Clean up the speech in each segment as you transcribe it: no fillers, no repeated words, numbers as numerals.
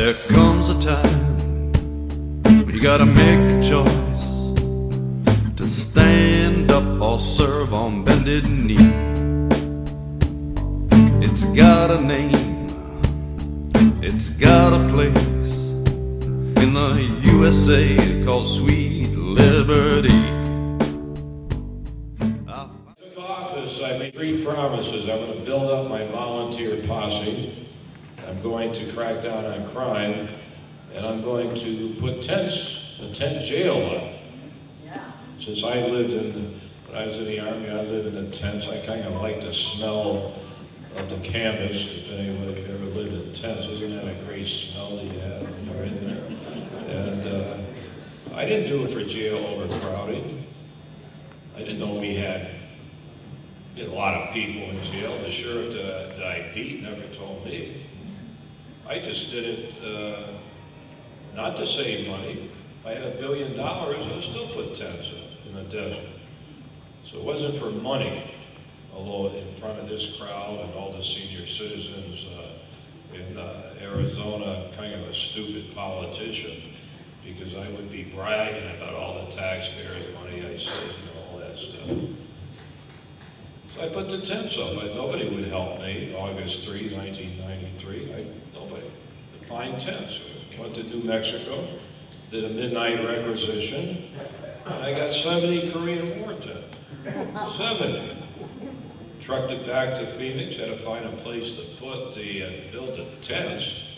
There comes a time when you gotta make a choice to stand up or serve on bended knee. It's got a name, it's got a place in the USA called Sweet Liberty. Took office, I made 3 promises. I'm going to build up my volunteer posse. I'm going to crack down on crime, and I'm going to put a tent jail up. Yeah. Since when I was in the Army, I lived in the tents. I kind of like the smell of the canvas. If anybody ever lived in tents, isn't that a great smell that you have when you're in there? And I didn't do it for jail overcrowding. I didn't know we had a lot of people in jail. The sheriff that I beat never told me. I just did it not to save money. If I had $1 billion, I'd still put tents in the desert. So it wasn't for money, although in front of this crowd and all the senior citizens in Arizona, I'm kind of a stupid politician because I would be bragging about all the taxpayers' money I saved and all that stuff. So I put the tents up. Nobody would help me. August 3, 1993, nobody. To find tents. Went to New Mexico, did a midnight requisition, and I got 70 Korean War tents. 70. Trucked it back to Phoenix, had to find a place to build the tents.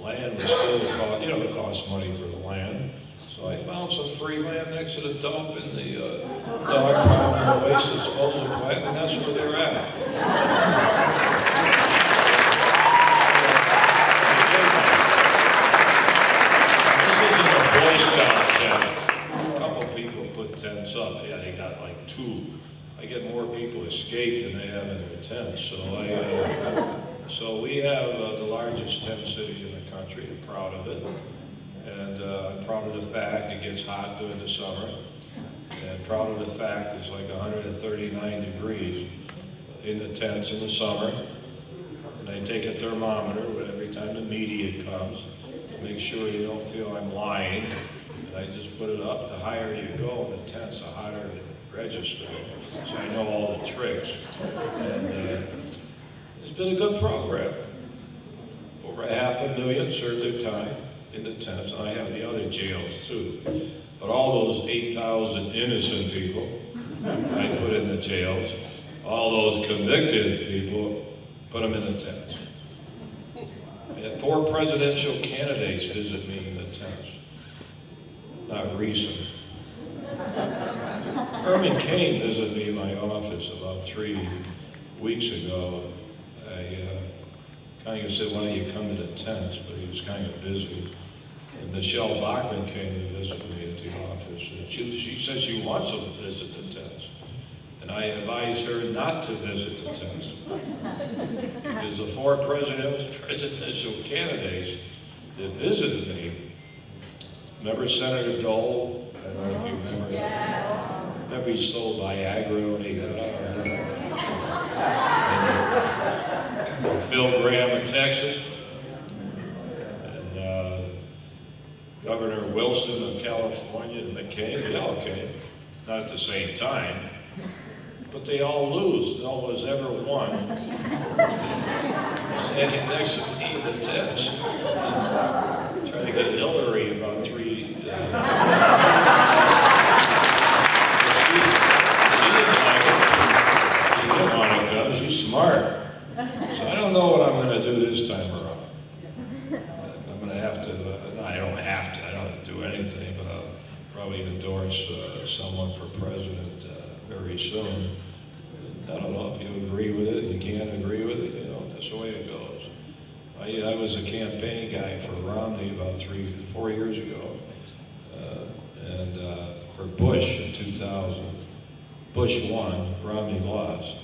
Land was still, it cost money for the land. So I found some free land next to the dump in the dog pound and the waste disposal plant, and that's where they're at. This isn't a Boy Scout tent. A couple people put tents up. Yeah, they got like 2. I get more people escape than they have in their tents. So we have the largest tent city in the country. I'm proud of it. And I'm proud of the fact it gets hot during the summer. And proud of the fact it's like 139 degrees in the tents in the summer. And I take a thermometer every time the media comes to make sure you don't feel I'm lying. And I just put it up. The higher you go in the tents, the hotter it registers. So I know all the tricks. And it's been a good program. Over 500,000 served their time in the tents, and I have the other jails too. But all those 8,000 innocent people I put in the jails, all those convicted people, put them in the tents. I had 4 presidential candidates visit me in the tents. Not recent. Herman Cain visited me in my office about 3 weeks ago. I kind of said, why don't you come to the tents? But he was kind of busy. And Michelle Bachmann came to visit me at the office. And she says she wants to visit the tents. And I advised her not to visit the tents. Because the 4 presidential candidates that visited me, remember Senator Dole? I don't know if you remember. Yeah. Remember he sold Viagra when he got out. And Phil Graham of Texas. And Governor Wilson of California and McCain, they all came. Not at the same time. But they all lose. No one has ever won. Standing next to me in the tents. Trying to get Hillary about 3 She didn't like it. She didn't want to come. She's smart. So I don't know what I'm going to do this time around. I'm going to have to, I don't have to do anything, but I'll probably endorse someone for president very soon. I don't know if you agree with it, you can't agree with it, that's the way it goes. I was a campaign guy for Romney about 4 years ago. And for Bush in 2000, Bush won, Romney lost.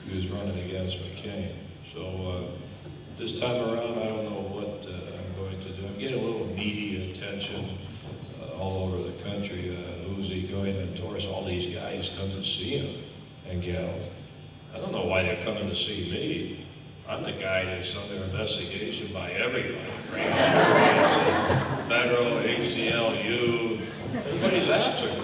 He was running against McCain. So this time around, I don't know what I'm going to do. I'm getting a little media attention all over the country. Who's he going to endorse? All these guys come to see him and gals. I don't know why they're coming to see me. I'm the guy that's under investigation by everybody. Federal, ACLU, everybody's after me.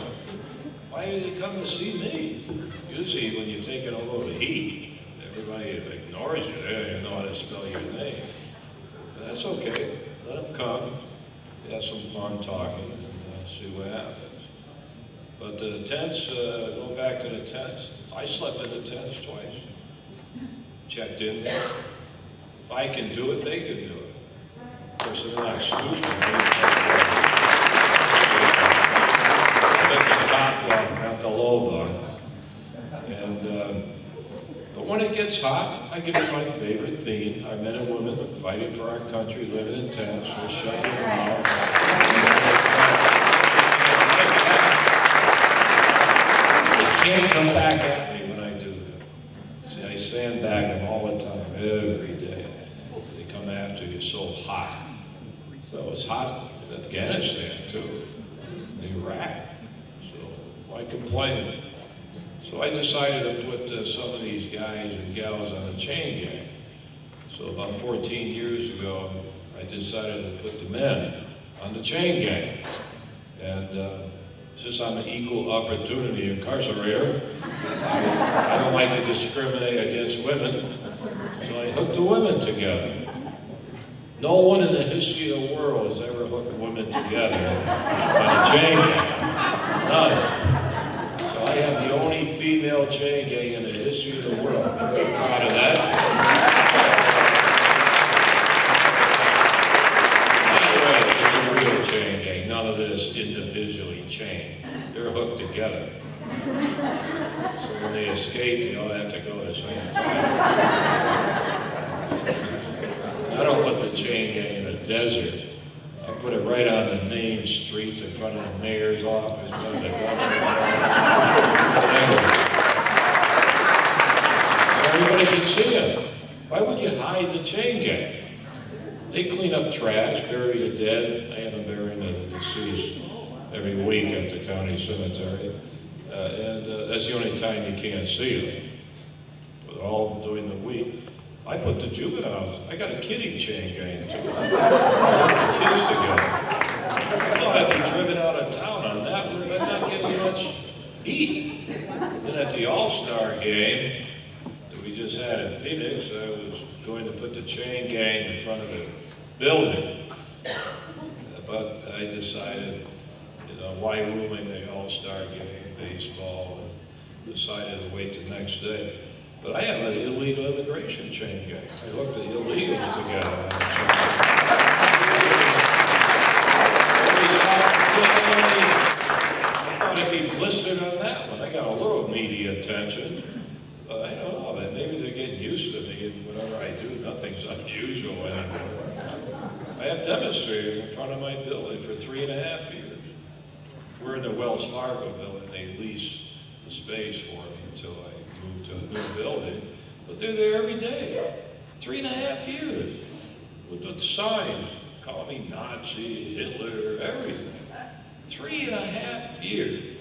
Why do they come to see me? Usually when you're taking a little heat, everybody ignores you. They don't even know how to spell your name. But that's okay. Let them come. Have some fun talking and see what happens. But the tents, going back to the tents, I slept in the tents twice. Checked in there. If I can do it, they can do it. Of course, they're not stupid. At the top bunk, not the low bunk. And, but when it gets hot, I give it my favorite theme. Our men and women fighting for our country, living in tents, so shut your mouth. They can't come back at me when I do that. See, I sandbag them all the time, every day. They come after you so hot. So it's hot in Afghanistan too, in Iraq. So why complain? So I decided to put some of these guys and gals on a chain gang. So about 14 years ago, I decided to put the men on the chain gang. And since I'm an equal opportunity incarcerator, I don't like to discriminate against women, so I hooked the women together. No one in the history of the world has ever hooked women together on a chain gang. None. So I have the only female chain gang in the history of the world. I'm very proud of that. By the way, it's a real chain gang, none of this individually chained. They're hooked together. So when they escape, they all have to go at the same time. I don't put the chain gang in the desert. I put it right on the main streets in front of the mayor's office, in front of the governor's office. Everybody can see it. Why would you hide the chain gang? They clean up trash, bury the dead. I have them burying the deceased every week at the county cemetery. And that's the only time you can't see them. But all during the week. I put the juveniles. I got a kiddie chain gang too. I put the kids together. I thought I'd be driven out of town on that one, but not getting much heat. Then at the All-Star game that we just had in Phoenix, I was going to put the chain gang in front of the building. But I decided, why ruin the All-Star game, baseball, and decided to wait the next day. But I have an illegal immigration chain gang. I hooked the illegals together. I thought I'd be blistered on that one. I got a little media attention. But I don't know, maybe they're getting used to me. Whatever I do, nothing's unusual anymore. I have demonstrators in front of my building for 3.5 years. We're in the Wells Fargo building. They lease the space for me until I move to a new building. But they're there every day. 3.5 years. With the signs, call me Nazi, Hitler, everything. 3.5 years.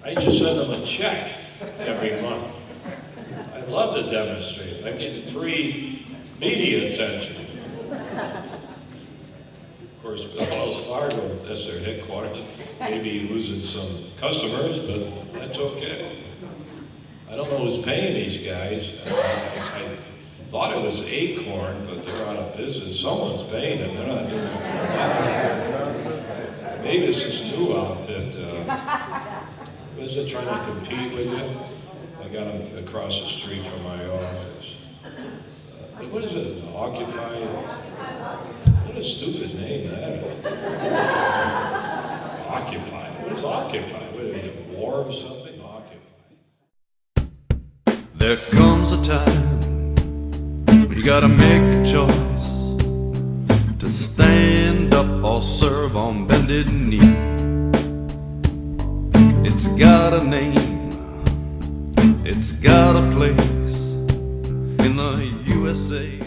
I just send them a check every month. I love to demonstrate. I'm getting free media attention. Of course, Wells Fargo, that's their headquarters. Maybe losing some customers, but that's okay. I don't know who's paying these guys. I thought it was Acorn, but they're out of business. Someone's paying them. They're not doing it. Maybe it's this new outfit. Is it trying to compete with you? I got them across the street from my office. What is it? Occupy? What a stupid name that is. Occupy. What is Occupy? What is it? War or something? Occupy. There comes a time when you gotta make a choice to stand up or serve on bended knee. It's got a name, it's got a place in the USA.